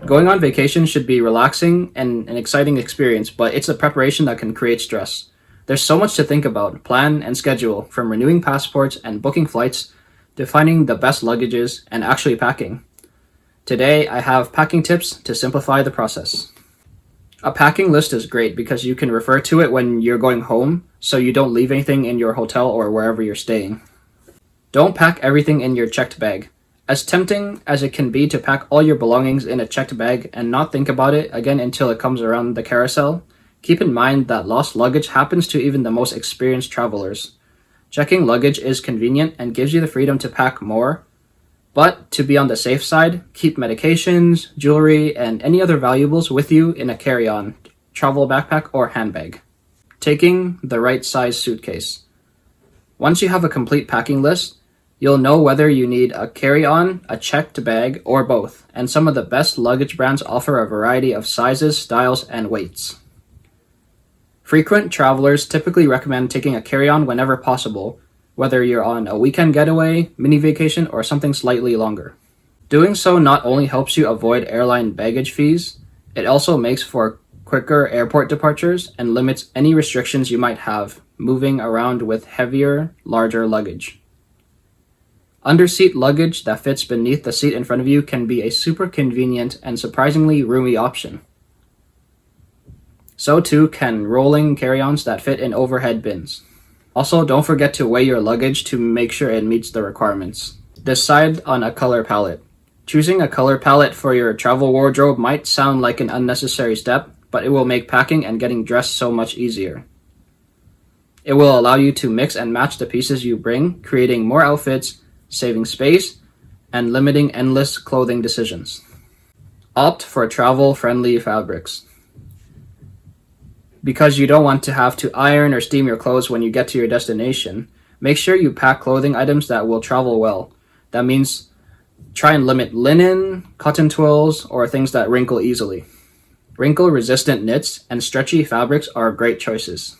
Going on vacation should be relaxing and an exciting experience, but it's the preparation that can create stress. There's so much to think about, plan, and schedule, from renewing passports and booking flights to finding the best luggages and actually packing. Today, I have packing tips to simplify the process. A packing list is great because you can refer to it when you're going home, so you don't leave anything in your hotel or wherever you're staying. Don't pack everything in your checked bag. As tempting as it can be to pack all your belongings in a checked bag and not think about it again until it comes around the carousel, keep in mind that lost luggage happens to even the most experienced travelers. Checking luggage is convenient and gives you the freedom to pack more, but to be on the safe side, keep medications, jewelry, and any other valuables with you in a carry-on, travel backpack, or handbag. Taking the right size suitcase. Once you have a complete packing list, you'll know whether you need a carry-on, a checked bag, or both, and some of the best luggage brands offer a variety of sizes, styles, and weights. Frequent travelers typically recommend taking a carry-on whenever possible, whether you're on a weekend getaway, mini vacation, or something slightly longer. Doing so not only helps you avoid airline baggage fees, it also makes for quicker airport departures and limits any restrictions you might have moving around with heavier, larger luggage. Underseat luggage that fits beneath the seat in front of you can be a super convenient and surprisingly roomy option. So too can rolling carry-ons that fit in overhead bins. Also, don't forget to weigh your luggage to make sure it meets the requirements. Decide on a color palette. Choosing a color palette for your travel wardrobe might sound like an unnecessary step, but it will make packing and getting dressed so much easier. It will allow you to mix and match the pieces you bring, creating more outfits, saving space, and limiting endless clothing decisions. Opt for travel-friendly fabrics. Because you don't want to have to iron or steam your clothes when you get to your destination, make sure you pack clothing items that will travel well. That means try and limit linen, cotton twills, or things that wrinkle easily. Wrinkle-resistant knits and stretchy fabrics are great choices.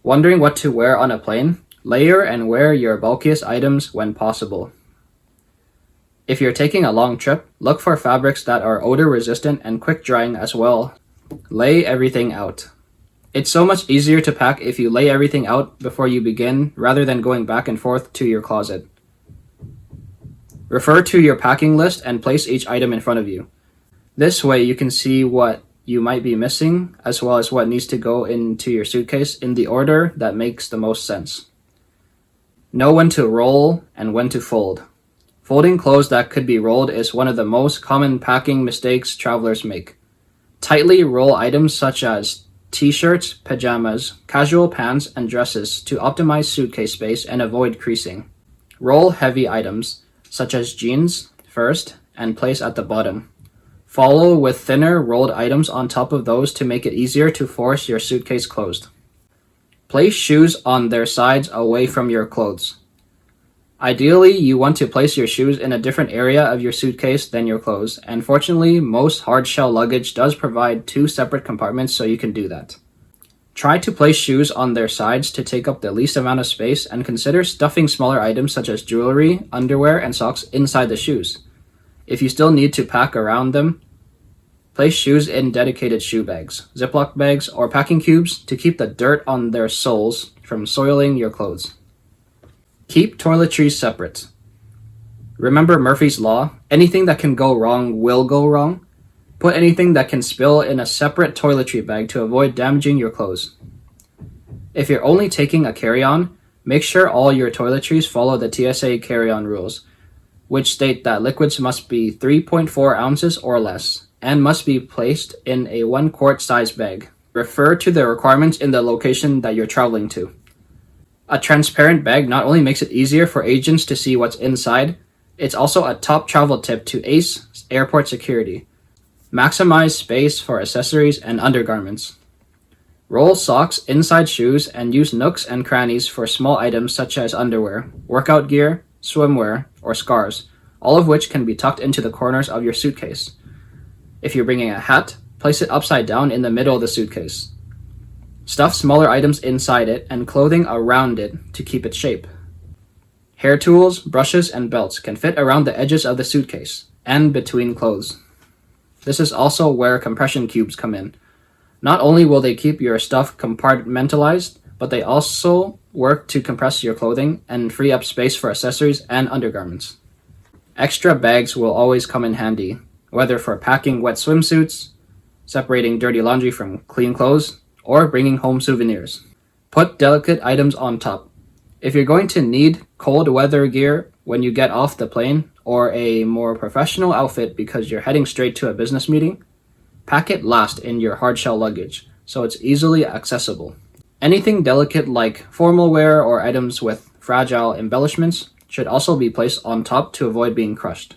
Wondering what to wear on a plane? Layer and wear your bulkiest items when possible. If you're taking a long trip, look for fabrics that are odor-resistant and quick-drying as well. Lay everything out. It's so much easier to pack if you lay everything out before you begin rather than going back and forth to your closet. Refer to your packing list and place each item in front of you. This way you can see what you might be missing as well as what needs to go into your suitcase in the order that makes the most sense. Know when to roll and when to fold. Folding clothes that could be rolled is one of the most common packing mistakes travelers make. Tightly roll items such as t-shirts, pajamas, casual pants, and dresses to optimize suitcase space and avoid creasing. Roll heavy items, such as jeans, first, and place at the bottom. Follow with thinner rolled items on top of those to make it easier to force your suitcase closed. Place shoes on their sides away from your clothes. Ideally, you want to place your shoes in a different area of your suitcase than your clothes, and fortunately, most hard-shell luggage does provide 2 separate compartments so you can do that. Try to place shoes on their sides to take up the least amount of space, and consider stuffing smaller items such as jewelry, underwear, and socks inside the shoes. If you still need to pack around them, place shoes in dedicated shoe bags, Ziploc bags, or packing cubes to keep the dirt on their soles from soiling your clothes. Keep toiletries separate. Remember Murphy's Law? Anything that can go wrong will go wrong. Put anything that can spill in a separate toiletry bag to avoid damaging your clothes. If you're only taking a carry-on, make sure all your toiletries follow the TSA carry-on rules, which state that liquids must be 3.4 ounces or less, and must be placed in a 1-quart size bag. Refer to the requirements in the location that you're traveling to. A transparent bag not only makes it easier for agents to see what's inside, it's also a top travel tip to ace airport security. Maximize space for accessories and undergarments. Roll socks inside shoes and use nooks and crannies for small items such as underwear, workout gear, swimwear, or scarves, all of which can be tucked into the corners of your suitcase. If you're bringing a hat, place it upside down in the middle of the suitcase. Stuff smaller items inside it and clothing around it to keep its shape. Hair tools, brushes, and belts can fit around the edges of the suitcase and between clothes. This is also where compression cubes come in. Not only will they keep your stuff compartmentalized, but they also work to compress your clothing and free up space for accessories and undergarments. Extra bags will always come in handy, whether for packing wet swimsuits, separating dirty laundry from clean clothes, or bringing home souvenirs. Put delicate items on top. If you're going to need cold weather gear when you get off the plane, or a more professional outfit because you're heading straight to a business meeting, pack it last in your hardshell luggage so it's easily accessible. Anything delicate like formal wear or items with fragile embellishments should also be placed on top to avoid being crushed.